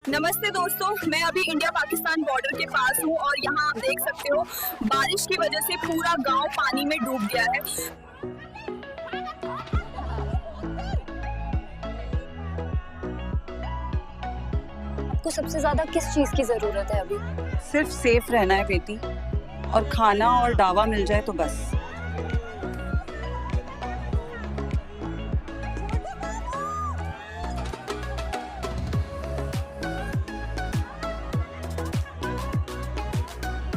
नमस्ते दोस्तों, मैं अभी इंडिया पाकिस्तान बॉर्डर के पास हूँ और यहाँ आप देख सकते हो बारिश की वजह से पूरा गांव पानी में डूब गया है। आपको सबसे ज्यादा किस चीज की जरूरत है अभी? सिर्फ सेफ रहना है बेटी, और खाना और दावा मिल जाए तो बस।